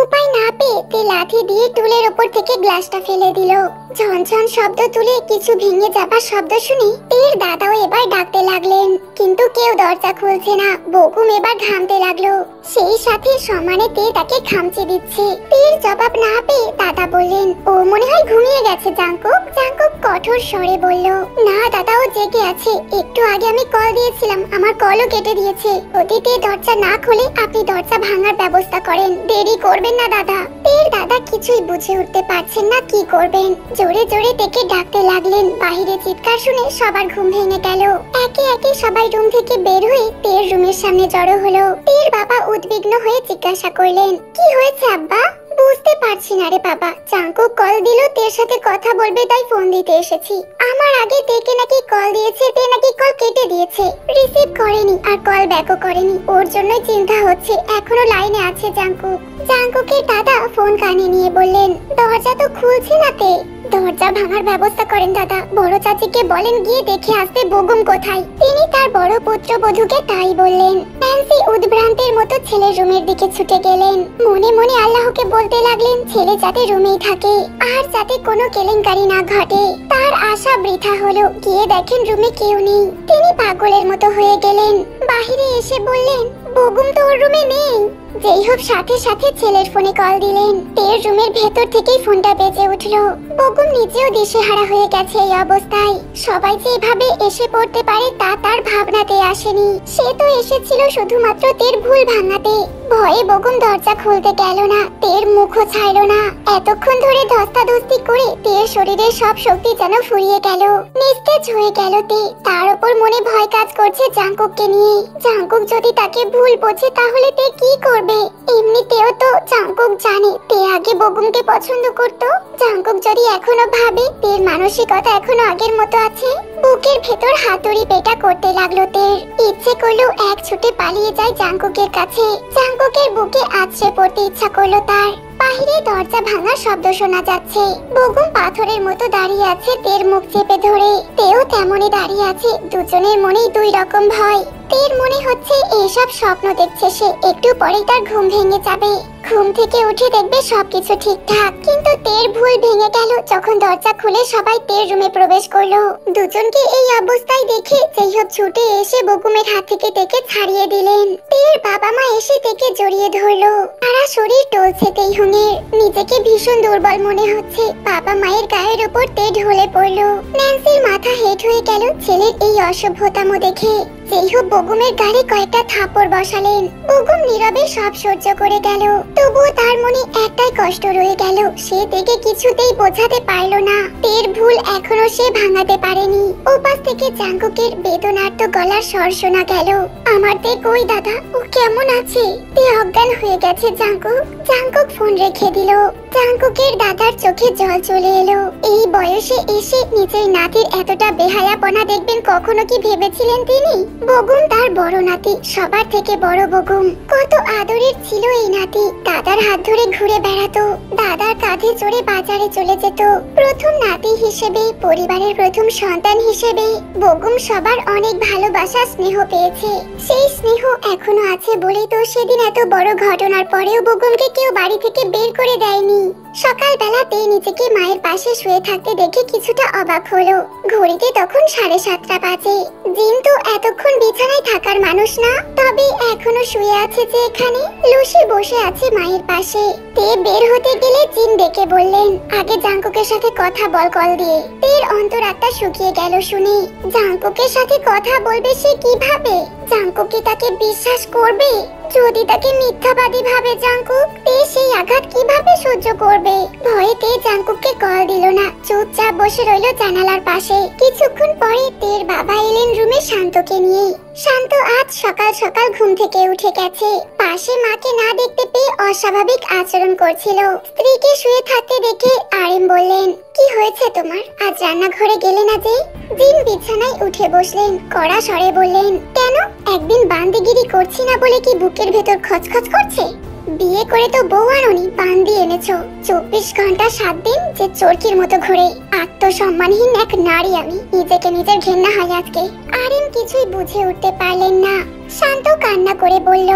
উপায় না পেয়ে তে লাঠি দিয়ে টুলের উপর থেকে গ্লাসটা ফেলে দিল। ঝনঝন শব্দ তুলে কিছু ভেঙে যাবার শব্দ শুনে তের দাদাও এবার ডাকতে লাগলেন, কিন্তু কেউ দরজা খুলছে না। বকুম এবার ঘামতে লাগলো, সেই সাথে সমানে তে তাকে খামচে দিচ্ছে। তের জবাব না পেয়ে দাদা বললেন, ও মনে হয় ঘুমিয়ে গেছে জাঙ্কুক। জাঙ্কুক কঠোর স্বরে বলল, না দাদা, ও জেগে আছে। একটু আগে আমি কল দিয়েছিলাম, আমার কলও কেটে দিয়েছে। যদি তে দরজা না খুলে আপনি দরজা ভাঙার ব্যবস্থা করেন, দেরি করবেন না দাদা। তের দাদা কিছুই বুঝে উঠতে পারছেন না কি করবেন। জোরে জোরে তেকে ডাকতে লাগলেন। বাহিরে চিৎকার শুনে সবার ঘুম ভেঙে গেল। একে একে সবাই রুম থেকে বের হয়ে তের রুমের সামনে জড়ো হলো। তের বাবা উদ্বিগ্ন হয়ে জিজ্ঞাসা করলেন, কি হয়েছে আব্বা? বুঝতে পারছি না রে বাবা, জাঙ্কুক কল দিল তের সাথে কথা বলবে, তাই ফোন দিতে এসেছি। আমার আগে তেকে নাকি কল দিয়েছে, তে নাকি কল কেটে দিয়েছে, রিসিভ করেনি আর কল ব্যাকও করেনি। ওর জন্যই চিন্তা হচ্ছে, এখনো লাইনে আছে জাঙ্কুক। জাঙ্কুকের দাদা ফোন কানে নিয়ে বললেন, দরজা তো খুলছে না তে। দরজা ভাঙার ব্যবস্থা করেন দাদা। বড় চাচিকে বলেন গিয়ে দেখে আসতে বগুম কোথায়। তিনি তার বড় পুত্রবধূকে তাই বললেন। ন্যান্সি উদ্ভ্রান্তের মতো ছেলের রুমের দিকে ছুটে গেলেন। মনে মনে আল্লাহকে বলতে লাগলেন, ছেলে যাতে রুমেই থাকে আর যাতে কোনো কেলেঙ্কারি না ঘটে। তার আশা বৃথা হলো। গিয়ে দেখেন রুমে কেউ নেই। তিনি পাগলের মতো হয়ে গেলেন। বাহিরে এসে বললেন, বগুম তো ওর রুমে নেই। যেই হোক সাথে সাথে ছেলের ফোনে কল দিলেন। তের রুমের ভেতর থেকেই ফোনটা বেজে উঠলো। বগুম নিজেও দিশেহারা হয়ে গেছে এই অবস্থায়। সবাই যে এভাবে এসে পড়তে পারে তা তার ভাবনাতে আসেনি। সে তো এসেছিল শুধুমাত্র তের ভুল ভাঙাতে। ভয়ে বগুম দরজা খুলতে গেল না, তের মুখও ছাড়লো না। এতক্ষণ ধরে ধস্তাধস্তি করে তের শরীরের সব শক্তি যেন ফুরিয়ে গেল, নিস্তেজ হয়ে গেল তে। তার উপর মনে ভয় কাজ করছে জাঙ্কুককে নিয়ে। জাঙ্কুক যদি তাকে ভুল বোঝে তাহলে তে কি করবে? এমনিতেও তো জাঙ্কুক জানে তে আগে বগুমকে পছন্দ করত। জাঙ্কুক যদি এখনো ভাবে তের মানসিকতা এখনো আগের মতো আছে, বুকের ভেতর হাতুড়ি পেটা করতে লাগলো তের। ইচ্ছে করলো এক ছুটে পালিয়ে যায় জাঙ্কুকের কাছে। জাঙ্কুকের বুকে আছড়ে পড়তে ইচ্ছা করলো তার। বাহিরে দরজা ভাঙার শব্দ শোনা যাচ্ছে। বগুম পাথরের মতো দাঁড়িয়ে আছে তের মুখ চেপে ধরে। তেও তেমনই দাঁড়িয়ে আছে। দুজনের মনেই দুই রকম ভয়। তের মনে হচ্ছে এইসব স্বপ্ন দেখছে সে, একটু পরেই তার ঘুম ভেঙে যাবে। ঘুম থেকে উঠে দেখবে সবকিছু ঠিকঠাক। কিন্তু তের ভুল ভেঙে গেল যখন দরজা খুলে সবাই তের রুমে প্রবেশ করলো। দুজনকে এই অবস্থায় দেখে যেই হোক ছুটে এসে বগুমের হাত থেকে তেকে ছাড়িয়ে দিলেন। তের বাবা মা এসে তেকে জড়িয়ে ধরলো। তারা শরীর টলছে তেইহুঙের। নিজেকে ভীষণ দুর্বল মনে হচ্ছে। বাবা মায়ের গায়ের উপর তে ঢলে পড়লো। ন্যান্সির মাথা হেট হয়ে গেল ছেলের এই অসভ্যতাম দেখে। যেই হোক বগুমের গালে কয়েকটা থাপ্পড় বসালেন। বগুম নীরবে সব সহ্য করে গেল। তবুও তার মনে একটাই কষ্ট রয়ে গেল, সে তেকে কিছুতেই বোঝাতে পারলো না। তের ভুল এখনো সে ভাঙাতে পারেনি। ওপাশ থেকে জাঙ্কুকের বেদনার্ত গলার স্বর শোনা গেল, আমার তে কই দাদা, ও কেমন আছে? তে অজ্ঞান হয়ে গেছে জাঙ্কুক। জাঙ্কুক ফোন রেখে দিল। জাঙ্কুকের দাদার চোখে জল চলে এলো। এই বয়সে এসে নিজের নাতির এতটা বেহায়াপনা দেখবেন কখনো কি ভেবেছিলেন তিনি? বগুম তার বড় নাতি, সবার থেকে বড় বগুম। কত আদরের ছিল এই নাতি। দাদার হাত ধরে ঘুরে বেড়াতো, দাদার কাঁধে চড়ে বাজারে চলে যেত। প্রথম নাতি হিসেবে, পরিবারের প্রথম সন্তান হিসেবে বগুম সবার অনেক ভালোবাসা স্নেহ পেয়েছে। সেই স্নেহ এখনো আছে বলেই তো সেদিন এত বড় ঘটনার পরেও বগুমকে কেউ বাড়ি থেকে বের করে দেয়নি। সকালবেলাতে নিজেকে মায়ের পাশে শুয়ে থাকতে দেখে কিছুটা অবাক হলো। ঘড়িতে তখন 7:30 বাজে। জিন তো এতক্ষণ বিছানায় থাকার মানুষ না, তবে এখনো শুয়ে আছে যে এখানে। লুসি বসে আছে মায়ের পাশে। তে বের হতে গেলে জিন ডেকে বললেন, আগে জাঙ্কুকের সাথে কথা বল কল দিয়ে। তের অন্তরাত্মা শুকিয়ে গেল শুনে। জাঙ্কুকের সাথে কথা বলবে সে কিভাবে? জাঙ্কুক কি তাকে বিশ্বাস করবে? যদি তাকে মিথ্যাবাদী ভাবে জাঙ্কুক, তে সেই আঘাত কিভাবে সহ্য করবে? ভয়ে তে জাঙ্কুককে কল দিল না, চুপচাপ বসে রইল জানালার পাশে। কিছুক্ষণ পরে তের বাবা এলেন রুমে শান্তকে নিয়ে। শান্ত আজ সকাল সকাল ঘুম থেকে উঠে গেছে। পাশে মাকে না দেখতে পেয়ে অস্বাভাবিক আচরণ করছিল। স্ত্রীকে শুয়ে থাকতে দেখে আরিম বললেন, কি হয়েছে তোমার? আজ রান্নাঘরে গেলে না যে? জিন বিছানায় উঠে বসলেন, কড়া স্বরে বললেন, কেন? একদিন বান্দিগিরি করছি না বলে কি বুকের ভেতর খচখচ করছে? বিয়ে করে তো বউ আনোনি, পান দিয়ে এনেছো। 24 ঘন্টা 7 দিন যে চরকির মতো ঘুরে। আত্মসম্মানহীন এক নারী আমি, নিজেকে নিজের ঘেন্না হয় আজকে। আরিন কিছুই বুঝে উঠতে পারলেন না। শান্ত কান্না করে বলল,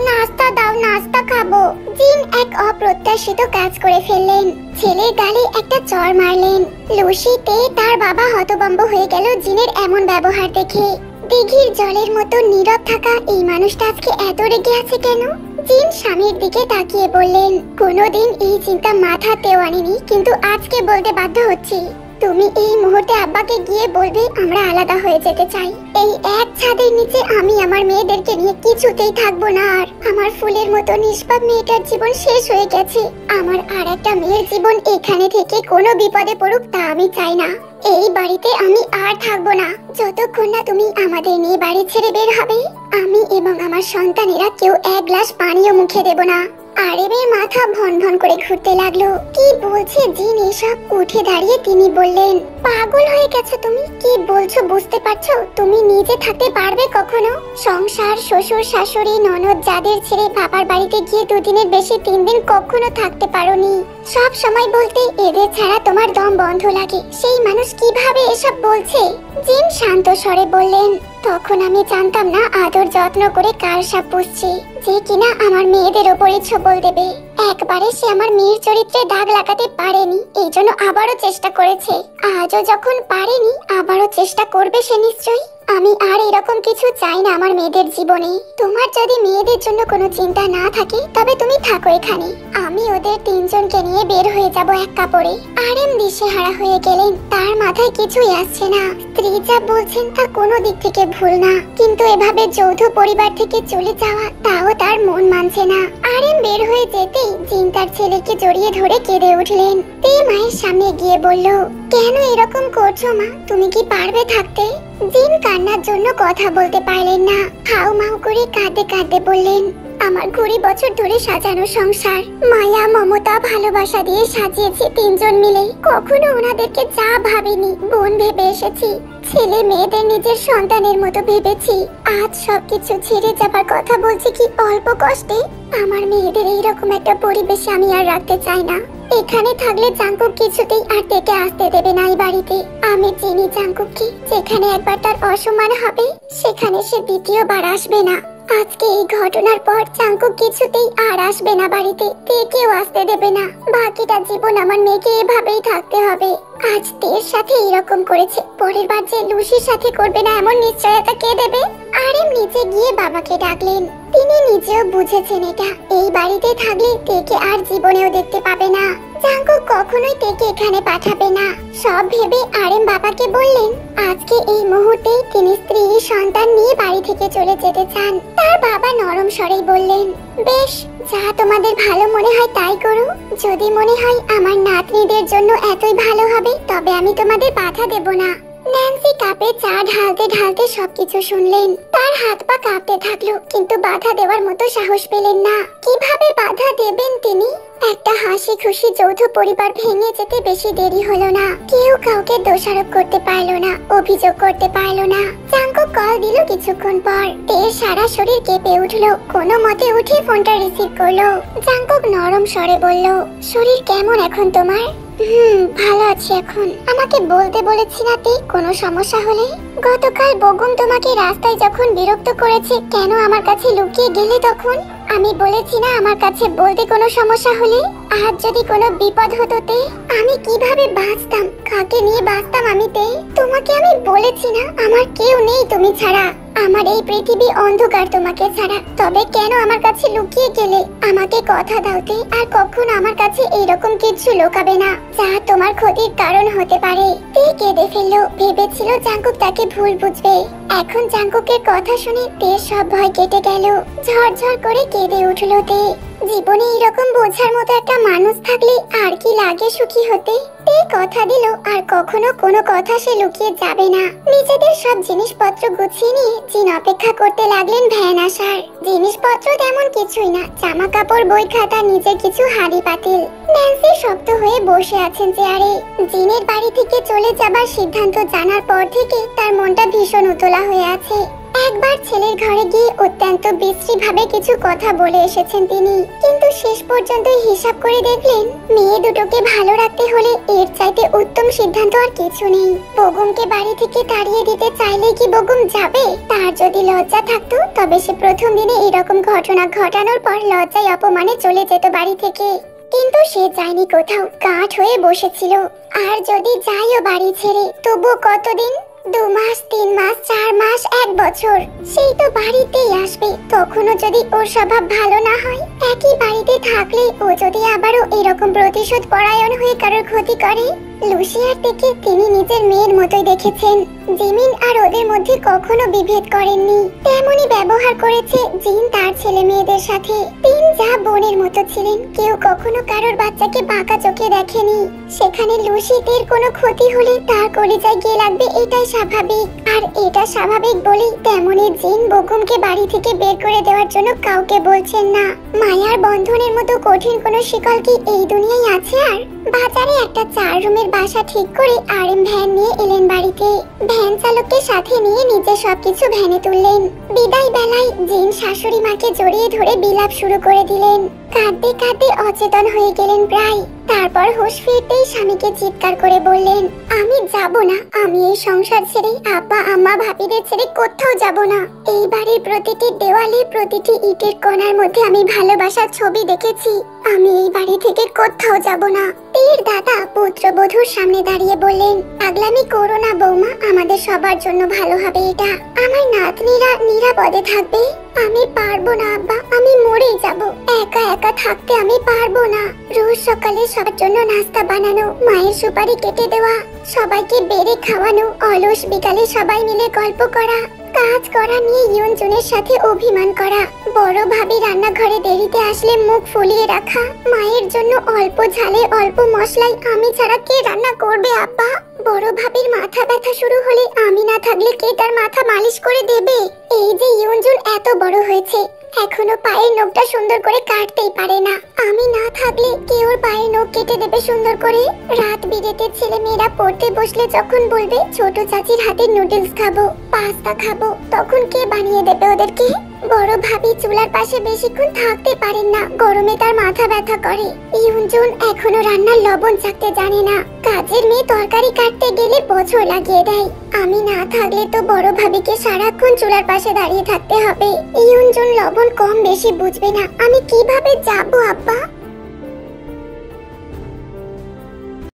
নাস্তা দাও, নাস্তা খাবো। জিন এক অপ্রত্যাশিত কাজ করে ফেললেন। ছেলের গালে একটা চড় মারলেন। লুসিতে তার বাবা হতভম্ব হয়ে গেল জিনের এমন ব্যবহার দেখে। দিঘির জলের মতো নীরব থাকা এই মানুষটা আজকে এত রেগে আছে কেন? জিন স্বামীর দিকে তাকিয়ে বললেন, কোনোদিন এই চিন্তা মাথাতেও আনিনি, কিন্তু আজকে বলতে বাধ্য হচ্ছি। তুমি এই মুহূর্তে আব্বাকে গিয়ে বলবে আমরা আলাদা হয়ে যেতে চাই। এই এক ছাদের নিচে আমি আমার মেয়েদেরকে নিয়ে কিছুতেই থাকবো না। আর আমার ফুলের মতো নিষ্পাপ মেয়েটার জীবন শেষ হয়ে গেছে। আমার আর একটা মেয়ের জীবন এখানে থেকে কোনো বিপদে পড়ুক তা আমি চাই না। এই বাড়িতে আমি আর থাকবো না যতক্ষণ না তুমি আমাদের নিয়ে বাড়ি ছেড়ে বের হবে। আমি এবং আমার সন্তানেরা কেউ এক গ্লাস পানিও মুখে দেব না। আরিনের মাথা ভন ভন করে ঘুরতে লাগলো। কি বলছে জিন এসব? উঠে দাঁড়িয়ে তিনি বললেন, পাগল হয়ে গেছো তুমি? কি বলছো বুঝতে পারছো? তুমি নিজে থাকতে পারবে কখনো? সংসার, শ্বশুর শাশুড়ি ননদ যাদের ছেড়ে বাবার বাড়িতে গিয়ে 2 দিনের বেশি 3 দিন কখনো থাকতে পারোনি। সব সময় বলতে এদের ছাড়া তোমার দম বন্ধ লাগে। সেই মানুষ কিভাবে এসব বলছে? জিন শান্ত স্বরে বললেন, তখন আমি জানতাম না আদর যত্ন করে কার সাপ পুষছি, যে কিনা আমার মেয়েদের ওপরে ছোবল দেবে। একবারে সে আমার মেয়ের চরিত্রে দাগ লাগাতে পারেনি, এই জন্য আবারও চেষ্টা করেছে। আজও যখন পারেনি, আবারও চেষ্টা করবে সে নিশ্চয়ই। আমি আর এরকম কিছু চাই না আমার মেয়েদের জীবনে। তোমার যদি মেয়েদের জন্য কোনো চিন্তা না থাকে তবে তুমি থাকো এখানে। আমি ওদের 3 জনকে নিয়ে বের হয়ে যাব এক কাপড়ে। আরেম দিশেহারা হয়ে গেলেন। তার মাথায় কিছুই আসছে না। স্ত্রী যা বলছেন তা কোনো দিক থেকে ভুল না, কিন্তু এভাবে যৌথ পরিবার থেকে চলে যাওয়া তাও তার মন মানছে না। আরেম বের হয়ে যেতেই জিন তার ছেলেকে জড়িয়ে ধরে কেঁদে উঠলেন। তে মায়ের সামনে গিয়ে বলল, কেন এরকম করছো মা? তুমি কি পারবে থাকতে? জিন কান্নার জন্য কথা বলতে পারলেন না। হাউ মাউ করে কাঁদতে কাঁদতে বললেন, আমার 20 বছর ধরে সাজানো সংসার, মায়া মমতা ভালোবাসা দিয়ে সাজিয়েছি 3 জন মিলে। কখনো ওনাদেরকে যা ভাবিনি বোন ভেবে এসেছি, ছেলে মেয়েদের নিজের সন্তানের মতো ভেবেছি। আজ সবকিছু ছেড়ে যাবার কথা বলছি কি অল্প কষ্টে। আমার মেয়েদের এইরকম একটা পরিবেশে আমি আর রাখতে চাই না। এখানে থাকলে জাঙ্কুক কিছুতেই আর থেকে আসতে দেবে না এই বাড়িতে। আমি চিনি জাঙ্কুককে, যেখানে একবার তার অসম্মান হবে সেখানে সে দ্বিতীয়বার আসবে না। আজকে এই ঘটনার পর জাঙ্কুক কিছুতেই আর আসবে না বাড়িতে, কেউ আসতে দেবে না। বাকিটা জীবন আমার মেয়েকে এভাবেই থাকতে হবে। আজ তের সাথে এরকম করেছে, পরের বার যে লুসির সাথে করবে না এমন নিশ্চয়তা কে দেবে? আরেম নিচে গিয়ে বাবাকে ডাকলেন। তিনি নিজেও বুঝেছেন এটা এই বাড়িতে থাকলে তেকে আর জীবনেও দেখতে পাবে না। জাঙ্কুক কখনোই তেকে এখানে পাঠাবে না। সব ভেবে আরেম বাবাকে বললেন, আজকে এই মুহূর্তেই তিনি স্ত্রী সন্তান নিয়ে বাড়ি থেকে চলে যেতে চান। তার বাবা নরম স্বরেই বললেন, বেশ, যা তোমাদের ভালো মনে হয় তাই করো। যদি মনে হয় আমার নাতনিদের জন্য এতই ভালো হবে তবে আমি তোমাদের বাধা দেব না। ন্যান্সি কাপে চা ঢালতে ঢালতে সবকিছু শুনলেন। তার হাত পা কাঁপতে থাকলো, কিন্তু বাধা দেওয়ার মতো সাহস পেলেন না। কিভাবে বাধা দেবেন তিনি? একটা হাসি খুশি যৌথ পরিবার ভেঙে যেতে বেশি দেরি হলো না। কেউ কাউকে দোষারোপ করতে পারলো না, অভিযোগ করতে পারলো না। জাঙ্কুক কল দিল কিছুক্ষণ পর। তের সারা শরীর কেঁপে উঠলো। কোনো মতে উঠে ফোনটা রিসিভ করলো। জাঙ্কুক নরম স্বরে বলল, শরীর কেমন এখন তোমার? ভালো আছি এখন। আমাকে বলতে বলেছি না তে কোনো সমস্যা হলে? গতকাল বগুম তোমাকে রাস্তায় যখন বিরক্ত করেছে কেন আমার কাছে লুকিয়ে গেলে তখন? আমি বলেছি না আমার কাছে বলতে কোনো সমস্যা হলে? আজ যদি কোনো বিপদ হতো তে, আমি কিভাবে বাঁচতাম? কাকে নিয়ে বাঁচতাম আমি তে? তোমাকে আমি বলেছি না আমার কেউ নেই তুমি ছাড়া। আমার এই পৃথিবী অন্ধকার তোমাকে ছাড়া। তবে কেন আমার কাছে লুকিয়ে গেলে? আমাকে কথা দাও তে, আর কখনো আমার কাছে এইরকম কিছু লুকাবে না যা তোমার ক্ষতির কারণ হতে পারে। তে কেঁদে ফেললো। ভেবেছিল জাঙ্কুক তাকে ভুল বুঝবে। এখন জাঙ্কুকের কথা শুনে তের সব ভয় কেটে গেল। ঝরঝর করে কেঁদে উঠলো তে। জীবনে এরকম বোঝার মতো একটা মানুষ থাকলে আর কি লাগে সুখী হতে। তে কথা দিল আর কখনো কোনো কথা সে লুকিয়ে যাবে না। নিজেদের সব জিনিসপত্র গুছিয়ে নিয়ে জিন অপেক্ষা করতে লাগলেন ভ্যান আসার। জিনিসপত্র তেমন কিছুই না, জামা কাপড় বই খাতা নিজের কিছু হাঁড়ি পাতিল। ন্যান্সি শক্ত হয়ে বসে আছেন চেয়ারে। জিনের বাড়ি থেকে চলে যাবার সিদ্ধান্ত জানার পর থেকে তার মনটা ভীষণ উতলা হয়ে আছে। একবার ছেলের ঘরে গিয়ে অত্যন্ত বিশ্রী ভাবে কিছু কথা বলে এসেছেন তিনি, কিন্তু শেষ পর্যন্ত হিসাব করে দেখলেন মেয়ে দুটোকে ভালো রাখতে হলে এর চাইতে উত্তম সিদ্ধান্ত আর কিছু নেই। বেগমকে বাড়ি থেকে তাড়িয়ে দিতে চাইলে কি বেগম যাবে? তার যদি লজ্জা থাকতো তবে সে প্রথম দিনে এরকম ঘটনা ঘটানোর পর লজ্জায় অপমানে চলে যেত বাড়ি থেকে, কিন্তু সে যায়নি কোথাও, কাঠ হয়ে বসেছিল। আর যদি যাইও বাড়ি ছেড়ে, তবু কতদিন? 2 মাস, 3 মাস, 4 মাস, 1 বছর, সেই তো বাড়িতেই আসবে। তখনও যদি ওর স্বভাব ভালো না হয়, একই বাড়িতে থাকলে ও যদি আবারও এরকম প্রতিশোধ পরায়ণ হয়ে কারোর ক্ষতি করে। লুসিয়ার থেকে তিনি নিজের মেয়ের মতোই দেখেছেন। জিমিন আর ওদের মধ্যে কখনো বিভেদ করেননি, তেমনই ব্যবহার করেছে জিন তার ছেলে মেয়েদের সাথে। তিন যা বোনের মতো ছিলেন, কেউ কখনো কারোর বাচ্চাকে বাঁকা চোখে দেখেনি। সেখানে লুসিদের কোনো ক্ষতি হলে তার কলিজায় গিয়ে লাগবে, এটাই স্বাভাবিক। আর এটা স্বাভাবিক বলেই তেমনই জিন বেগমকে বাড়ি থেকে বের করে দেওয়ার জন্য কাউকে বলছেন না। মায়ার বন্ধনের মতো কঠিন কোনো শিকল কি এই দুনিয়ায় আছে? আর বাজারে একটা 4 রুমের বাসা ঠিক করে আরএম ভ্যান নিয়ে এলেন বাড়িতে। ভ্যান চালককে সাথে নিয়ে নিজে সবকিছু ভ্যানে তুললেন। বিদায় বেলায় জিন শাশুড়ি মাকে জড়িয়ে ধরে বিলাপ শুরু করে দিলেন। কাঁদতে কাঁদতে অচেতন হয়ে গেলেন প্রায়। তারপর হুঁশ ফিরতেই স্বামীকে চিৎকার করে বললেন, আমি যাব না, আমি এই সংসার ছেড়ে, আব্বা আম্মা ভাবিদের ছেড়ে কোথাও যাব না। এই বাড়ির প্রতিটি দেওয়ালে, প্রতিটি ইটের কোণার মধ্যে আমি ভালোবাসার ছবি দেখেছি। আমি এই বাড়ি থেকে কোথাও যাব না। তীর দাদা পুত্রবধূর সামনে দাঁড়িয়ে বললেন, পাগলামি করো না বৌমা, আমাদের সবার জন্য ভালো হবে এটা। আমার নাতনিরা নিরাপদে থাকবে। আমি পারবো না আব্বা, আমি মরেই যাব। একা একা থাকতে আমি পারবো না। রোজ সকালে সবার জন্য নাস্তা বানানো, মায়ের সুপারি কেটে দেওয়া, সবাইকে বেড়ে খাওয়ানো, অলস বিকালে সবাই মিলে গল্প করা, কাজ করা নিয়ে ইয়নজনের সাথে অভিমান করা, বড় ভাবি রান্নাঘরে দেরিতে আসলে মুখ ফুলিয়ে রাখা, মায়ের জন্য অল্প ঝালে অল্প মশলায় আমি ছাড়া কে রান্না করবে আব্বা? বড় ভাবির মাথা ব্যথা শুরু হলে আমি না থাকলে কে তার মাথা মালিশ করে দেবে? এই যে ইয়নজন এত বড় হয়েছে, এখনো পায়ের নখটা সুন্দর করে কাটতেই পারে না। আমি না থাকলে কে ওর পায়ের নখ কেটে দেবে সুন্দর করে? রাত বিরেতে ছেলে মেয়েরা পড়তে বসলে যখন বলবে ছোট চাচির হাতের নুডলস খাবো, পাস্তা খাবো, তখন কে বানিয়ে দেবে ওদেরকে? বড় ভাবি চুলার পাশে বেশিক্ষণ থাকতে পারেন না, গরমে তার মাথা ব্যথা করে। ইয়নজন এখনো রান্নার লবণ চাকতে জানে না। কাজের মেয়ে তরকারি কাটতে গেলে বছর লাগিয়ে দেয়। আমি না থাকলে তো বড় ভাবিকে সারাক্ষণ চুলার পাশে দাঁড়িয়ে থাকতে হবে। ইয়নজন লবণ কম বেশি বুঝবে না। আমি কিভাবে যাবো আব্বা?